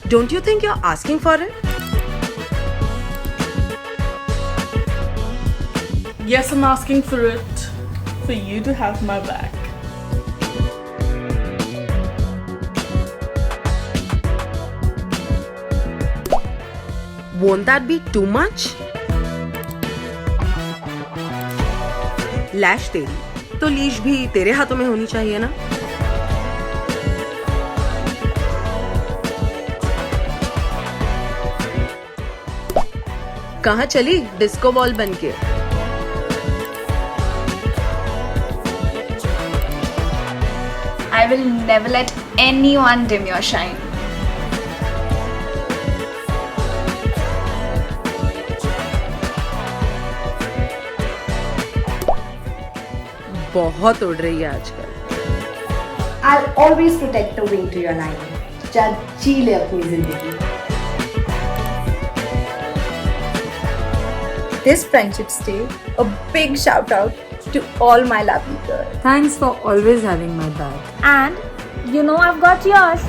Don't you think you're asking for it? Yes, I'm asking for it. For you to have my back. Won't that be too much? लैश तेरी तो leash भी तेरे हाथों में होनी चाहिए ना? कहाँ चली डिस्को बॉल बनके? I will never let anyone dim your shine. बहुत उड़ रही है आजकल. I'll always protect the wing to your lining. जब जी ले अपनी जिंदगी. This friendship day, a big shout out to all my lovely girls. Thanks for always having my back. And you know I've got yours.